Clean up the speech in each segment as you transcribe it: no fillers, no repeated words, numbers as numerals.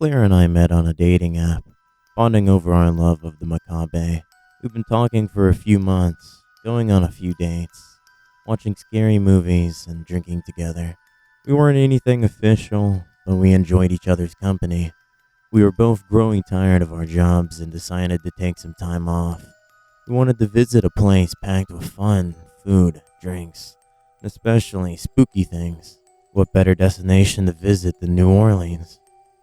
Claire and I met on a dating app, bonding over our love of the macabre. We've been talking for a few months, going on a few dates, watching scary movies, and drinking together. We weren't anything official, but we enjoyed each other's company. We were both growing tired of our jobs and decided to take some time off. We wanted to visit a place packed with fun, food, drinks, and especially spooky things. What better destination to visit than New Orleans?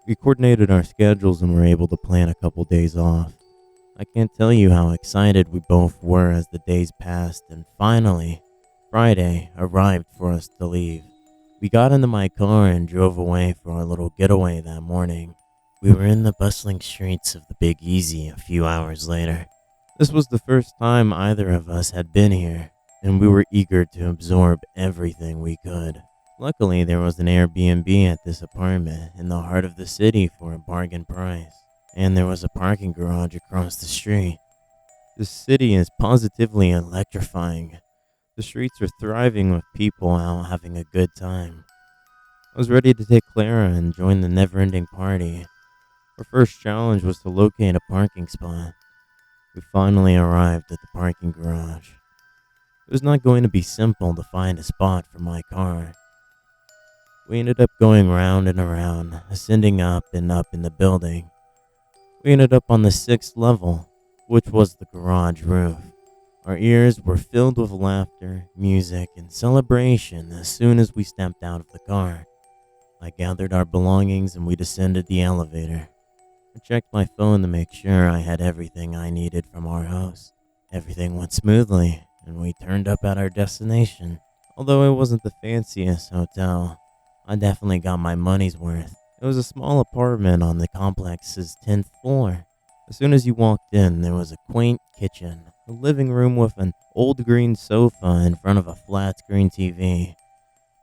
We coordinated our schedules and were able to plan a couple days off. I can't tell you how excited we both were as the days passed and finally, Friday arrived for us to leave. We got into my car and drove away for our little getaway that morning. We were in the bustling streets of the Big Easy a few hours later. This was the first time either of us had been here, and we were eager to absorb everything we could. Luckily, there was an Airbnb at this apartment in the heart of the city for a bargain price, and there was a parking garage across the street. This city is positively electrifying. The streets are thriving with people out having a good time. I was ready to take Clara and join the never-ending party. Our first challenge was to locate a parking spot. We finally arrived at the parking garage. It was not going to be simple to find a spot for my car. We ended up going round and around, ascending up and up in the building. We ended up on the 6th level, which was the garage roof. Our ears were filled with laughter, music, and celebration as soon as we stepped out of the car. I gathered our belongings and we descended the elevator. I checked my phone to make sure I had everything I needed from our host. Everything went smoothly, and we turned up at our destination. Although it wasn't the fanciest hotel, I definitely got my money's worth. It was a small apartment on the complex's 10th floor. As soon as you walked in, there was a quaint kitchen, a living room with an old green sofa in front of a flat-screen TV,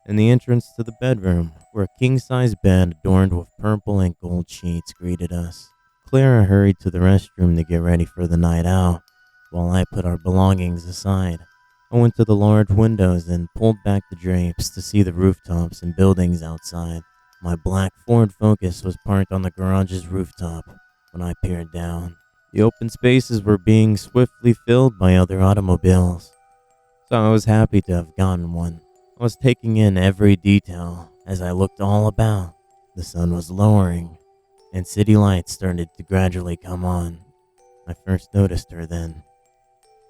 and the entrance to the bedroom, where a king-size bed adorned with purple and gold sheets greeted us. Clara hurried to the restroom to get ready for the night out, while I put our belongings aside. I went to the large windows and pulled back the drapes to see the rooftops and buildings outside. My black Ford Focus was parked on the garage's rooftop when I peered down. The open spaces were being swiftly filled by other automobiles, so I was happy to have gotten one. I was taking in every detail as I looked all about. The sun was lowering, and city lights started to gradually come on. I first noticed her then.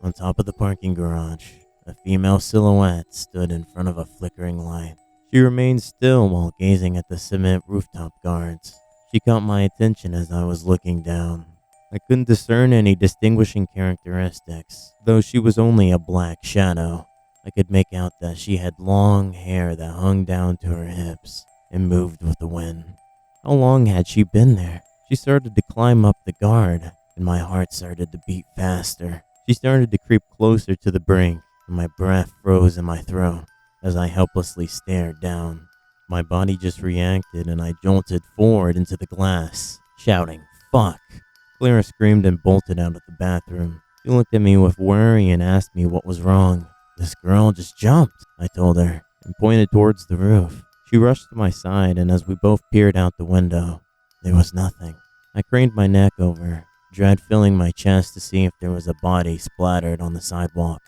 On top of the parking garage, a female silhouette stood in front of a flickering light. She remained still while gazing at the cement rooftop guards. She caught my attention as I was looking down. I couldn't discern any distinguishing characteristics, though she was only a black shadow. I could make out that she had long hair that hung down to her hips and moved with the wind. How long had she been there? She started to climb up the guard, and my heart started to beat faster. She started to creep closer to the brink, and my breath froze in my throat as I helplessly stared down. My body just reacted, and I jolted forward into the glass, shouting, "Fuck!" Clara screamed and bolted out of the bathroom. She looked at me with worry and asked me what was wrong. "This girl just jumped," I told her, and pointed towards the roof. She rushed to my side, and as we both peered out the window, there was nothing. I craned my neck over, dread filling my chest to see if there was a body splattered on the sidewalk.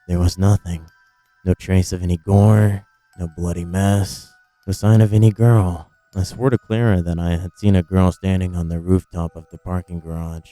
There was nothing. No trace of any gore, no bloody mess, no sign of any girl. I swore to Clara that I had seen a girl standing on the rooftop of the parking garage,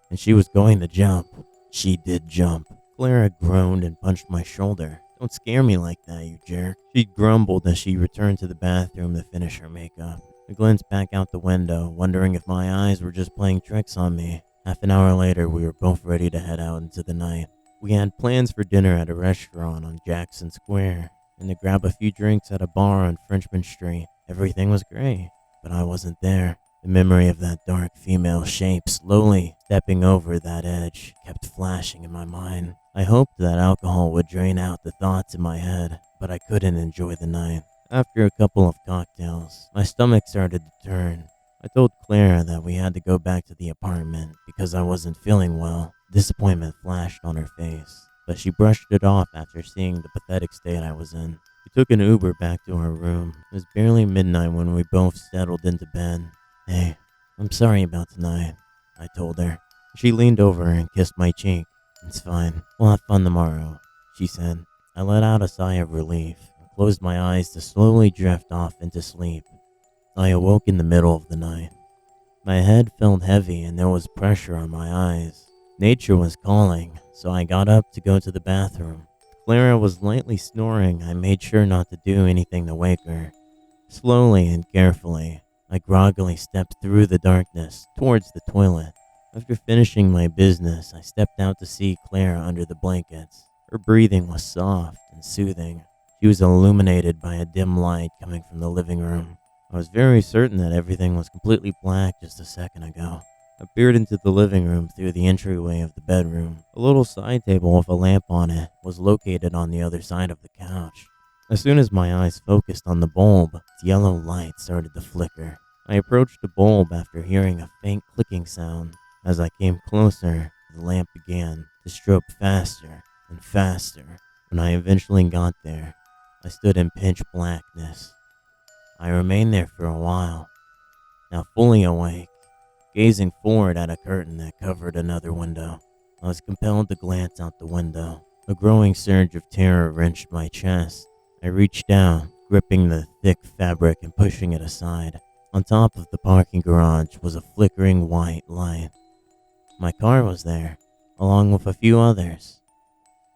and she was going to jump. She did jump. Clara groaned and punched my shoulder. "Don't scare me like that, you jerk." She grumbled as she returned to the bathroom to finish her makeup. I glanced back out the window, wondering if my eyes were just playing tricks on me. Half an hour later, we were both ready to head out into the night. We had plans for dinner at a restaurant on Jackson Square, and to grab a few drinks at a bar on Frenchman Street. Everything was great, but I wasn't there. The memory of that dark female shape slowly stepping over that edge kept flashing in my mind. I hoped that alcohol would drain out the thoughts in my head, but I couldn't enjoy the night. After a couple of cocktails, my stomach started to turn. I told Clara that we had to go back to the apartment because I wasn't feeling well. Disappointment flashed on her face, but she brushed it off after seeing the pathetic state I was in. We took an Uber back to our room. It was barely midnight when we both settled into bed. "Hey, I'm sorry about tonight, I told her. She leaned over and kissed my cheek. It's fine. We'll have fun tomorrow, she said. I let out a sigh of relief and closed my eyes to slowly drift off into sleep. I awoke in the middle of the night. My head felt heavy and there was pressure on my eyes. Nature was calling, so I got up to go to the bathroom. Clara was lightly snoring. I made sure not to do anything to wake her. Slowly and carefully, I groggily stepped through the darkness towards the toilet. After finishing my business, I stepped out to see Clara under the blankets. Her breathing was soft and soothing. She was illuminated by a dim light coming from the living room. I was very certain that everything was completely black just a second ago. I peered into the living room through the entryway of the bedroom. A little side table with a lamp on it was located on the other side of the couch. As soon as my eyes focused on the bulb, its yellow light started to flicker. I approached the bulb after hearing a faint clicking sound. As I came closer, the lamp began to strobe faster and faster. When I eventually got there, I stood in pitch blackness. I remained there for a while, now fully awake, gazing forward at a curtain that covered another window. I was compelled to glance out the window. A growing surge of terror wrenched my chest. I reached down, gripping the thick fabric and pushing it aside. On top of the parking garage was a flickering white light. My car was there, along with a few others,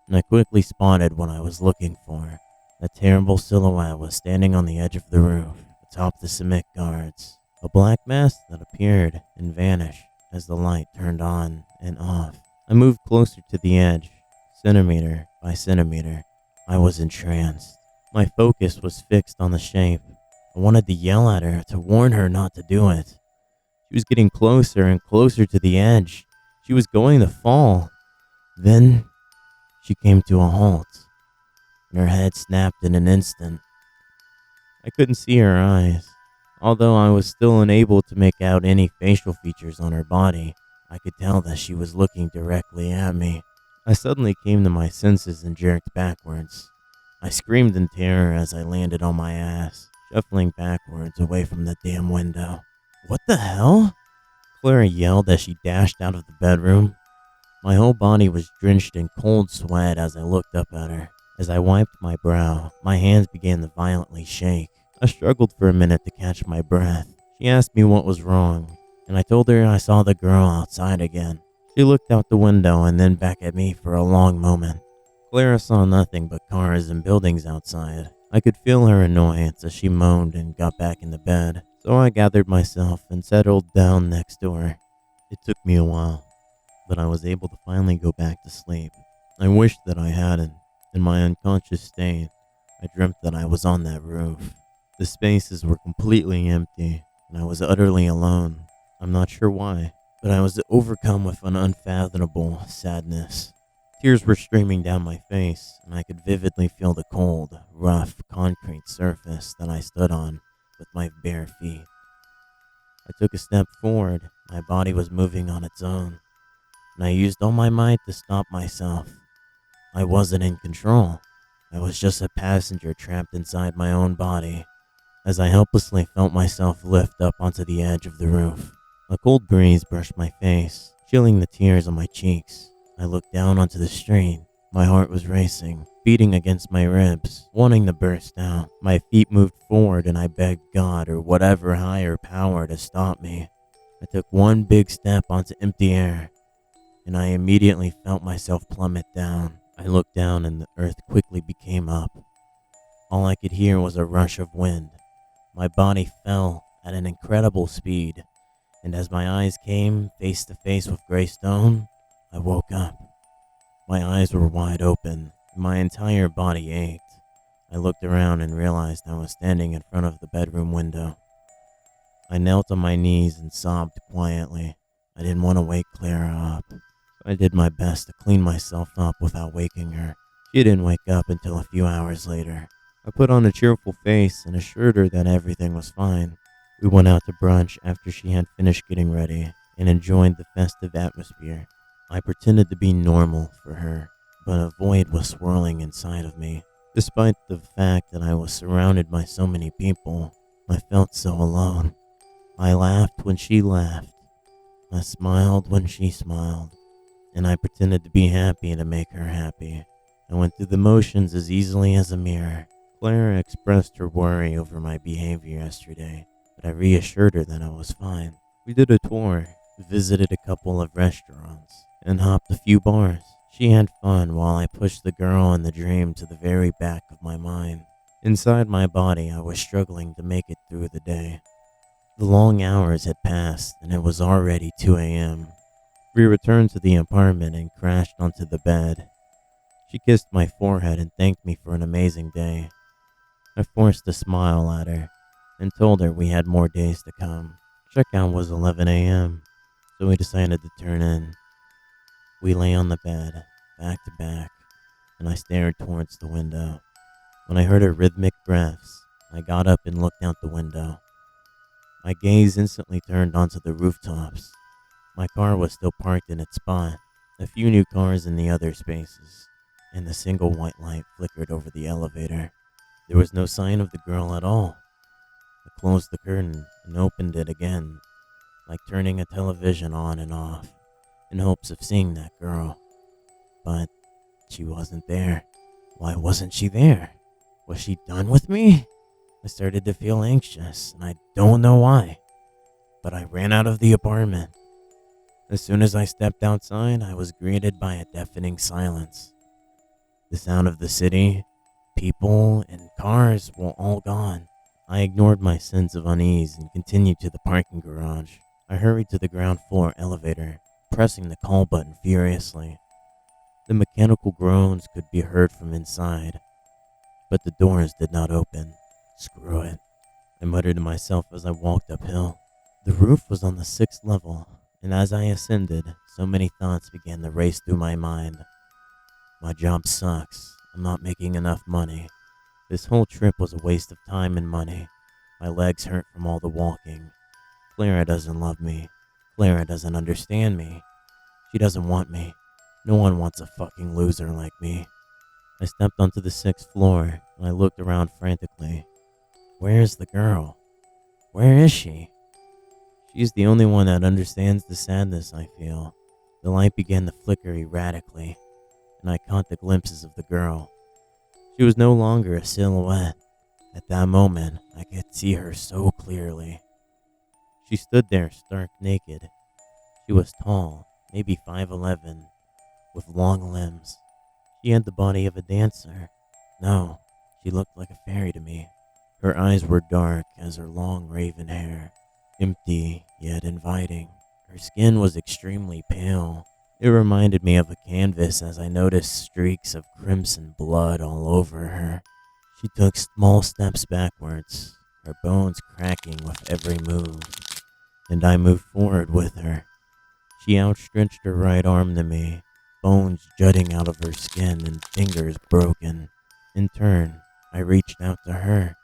and I quickly spotted what I was looking for. A terrible silhouette was standing on the edge of the roof, atop the cement guards. A black mass that appeared and vanished as the light turned on and off. I moved closer to the edge, centimeter by centimeter. I was entranced. My focus was fixed on the shape. I wanted to yell at her to warn her not to do it. She was getting closer and closer to the edge. She was going to fall. Then she came to a halt, and her head snapped in an instant. I couldn't see her eyes. Although I was still unable to make out any facial features on her body, I could tell that she was looking directly at me. I suddenly came to my senses and jerked backwards. I screamed in terror as I landed on my ass, shuffling backwards away from the damn window. What the hell? Clara yelled as she dashed out of the bedroom. My whole body was drenched in cold sweat as I looked up at her. As I wiped my brow, my hands began to violently shake. I struggled for a minute to catch my breath. She asked me what was wrong, and I told her I saw the girl outside again. She looked out the window and then back at me for a long moment. Clara saw nothing but cars and buildings outside. I could feel her annoyance as she moaned and got back into bed, so I gathered myself and settled down next to her. It took me a while, but I was able to finally go back to sleep. I wished that I hadn't. In my unconscious state, I dreamt that I was on that roof. The spaces were completely empty, and I was utterly alone. I'm not sure why, but I was overcome with an unfathomable sadness. Tears were streaming down my face, and I could vividly feel the cold, rough, concrete surface that I stood on with my bare feet. I took a step forward. My body was moving on its own, and I used all my might to stop myself. I wasn't in control. I was just a passenger trapped inside my own body. As I helplessly felt myself lift up onto the edge of the roof, a cold breeze brushed my face, chilling the tears on my cheeks. I looked down onto the street. My heart was racing, beating against my ribs, wanting to burst out. My feet moved forward and I begged God or whatever higher power to stop me. I took one big step onto empty air, and I immediately felt myself plummet down. I looked down and the earth quickly became up. All I could hear was a rush of wind. My body fell at an incredible speed, and as my eyes came face to face with gray stone, I woke up. My eyes were wide open, and my entire body ached. I looked around and realized I was standing in front of the bedroom window. I knelt on my knees and sobbed quietly. I didn't want to wake Clara up, so I did my best to clean myself up without waking her. She didn't wake up until a few hours later. I put on a cheerful face and assured her that everything was fine. We went out to brunch after she had finished getting ready and enjoyed the festive atmosphere. I pretended to be normal for her, but a void was swirling inside of me. Despite the fact that I was surrounded by so many people, I felt so alone. I laughed when she laughed. I smiled when she smiled. And I pretended to be happy to make her happy. I went through the motions as easily as a mirror. Clara expressed her worry over my behavior yesterday, but I reassured her that I was fine. We did a tour, visited a couple of restaurants, and hopped a few bars. She had fun while I pushed the girl in the dream to the very back of my mind. Inside my body, I was struggling to make it through the day. The long hours had passed, and it was already 2 a.m. We returned to the apartment and crashed onto the bed. She kissed my forehead and thanked me for an amazing day. I forced a smile at her and told her we had more days to come. Checkout was 11 a.m., so we decided to turn in. We lay on the bed, back to back, and I stared towards the window. When I heard her rhythmic breaths, I got up and looked out the window. My gaze instantly turned onto the rooftops. My car was still parked in its spot, a few new cars in the other spaces, and the single white light flickered over the elevator. There was no sign of the girl at all. I closed the curtain and opened it again, like turning a television on and off, in hopes of seeing that girl. But she wasn't there. Why wasn't she there? Was she done with me? I started to feel anxious, and I don't know why, but I ran out of the apartment. As soon as I stepped outside, I was greeted by a deafening silence. The sound of the city, people, and cars were all gone. I ignored my sense of unease and continued to the parking garage. I hurried to the ground floor elevator, pressing the call button furiously. The mechanical groans could be heard from inside, but the doors did not open. Screw it, I muttered to myself as I walked uphill. The roof was on the 6th level, and as I ascended, so many thoughts began to race through my mind. My job sucks. I'm not making enough money. This whole trip was a waste of time and money. My legs hurt from all the walking. Clara doesn't love me. Clara doesn't understand me. She doesn't want me. No one wants a fucking loser like me. I stepped onto the 6th floor, and I looked around frantically. Where is the girl? Where is she? She's the only one that understands the sadness I feel. The light began to flicker erratically, and I caught the glimpses of the girl. She was no longer a silhouette. At that moment, I could see her so clearly. She stood there stark naked. She was tall, maybe 5'11", with long limbs. She had the body of a dancer. No, she looked like a fairy to me. Her eyes were dark as her long raven hair, empty yet inviting. Her skin was extremely pale. It reminded me of a canvas as I noticed streaks of crimson blood all over her. She took small steps backwards, her bones cracking with every move, and I moved forward with her. She outstretched her right arm to me, bones jutting out of her skin and fingers broken. In turn, I reached out to her,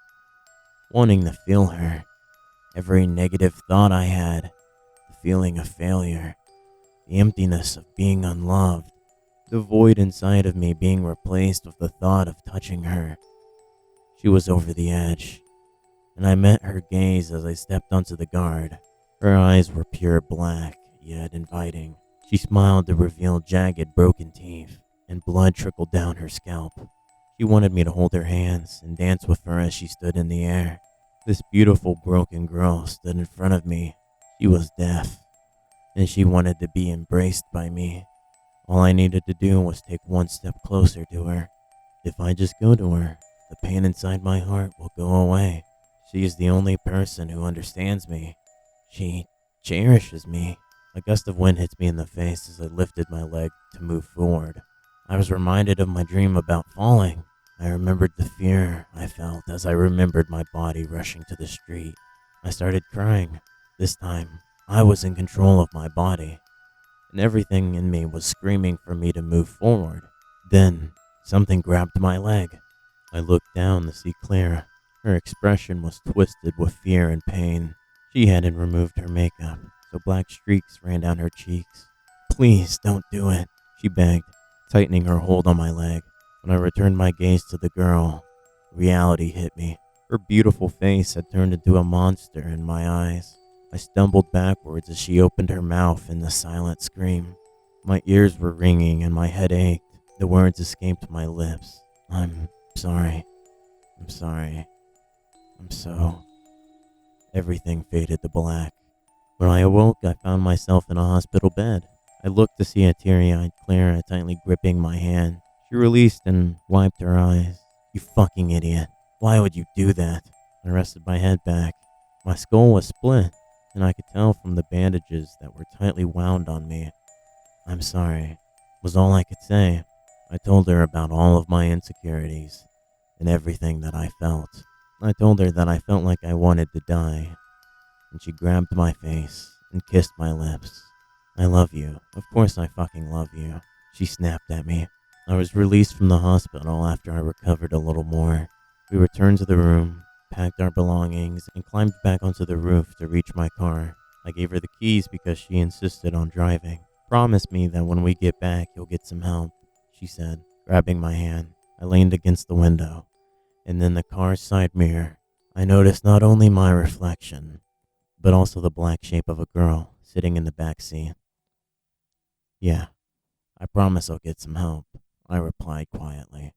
wanting to feel her. Every negative thought I had, the feeling of failure, the emptiness of being unloved, the void inside of me being replaced with the thought of touching her. She was over the edge, and I met her gaze as I stepped onto the guard. Her eyes were pure black, yet inviting. She smiled to reveal jagged, broken teeth, and blood trickled down her scalp. She wanted me to hold her hands and dance with her as she stood in the air. This beautiful, broken girl stood in front of me. She was deaf, and she wanted to be embraced by me. All I needed to do was take one step closer to her. If I just go to her, the pain inside my heart will go away. She is the only person who understands me. She cherishes me. A gust of wind hits me in the face as I lifted my leg to move forward. I was reminded of my dream about falling. I remembered the fear I felt as I remembered my body rushing to the street. I started crying. This time, I was in control of my body, and everything in me was screaming for me to move forward. Then, something grabbed my leg. I looked down to see Clara. Her expression was twisted with fear and pain. She hadn't removed her makeup, so black streaks ran down her cheeks. "Please don't do it," she begged, tightening her hold on my leg. When I returned my gaze to the girl, reality hit me. Her beautiful face had turned into a monster in my eyes. I stumbled backwards as she opened her mouth in a silent scream. My ears were ringing and my head ached. The words escaped my lips. I'm sorry. I'm sorry. I'm so. Everything faded to black. When I awoke, I found myself in a hospital bed. I looked to see a teary-eyed Clara tightly gripping my hand. She released and wiped her eyes. You fucking idiot. Why would you do that? I rested my head back. My skull was split, and I could tell from the bandages that were tightly wound on me. I'm sorry, was all I could say. I told her about all of my insecurities and everything that I felt. I told her that I felt like I wanted to die, and she grabbed my face and kissed my lips. I love you. Of course I fucking love you. She snapped at me. I was released from the hospital after I recovered a little more. We returned to the room, packed our belongings, and climbed back onto the roof to reach my car. I gave her the keys because she insisted on driving. Promise me that when we get back, you'll get some help, she said, grabbing my hand. I leaned against the window, and in the car's side mirror, I noticed not only my reflection, but also the black shape of a girl sitting in the back seat. Yeah, I promise I'll get some help, I replied quietly.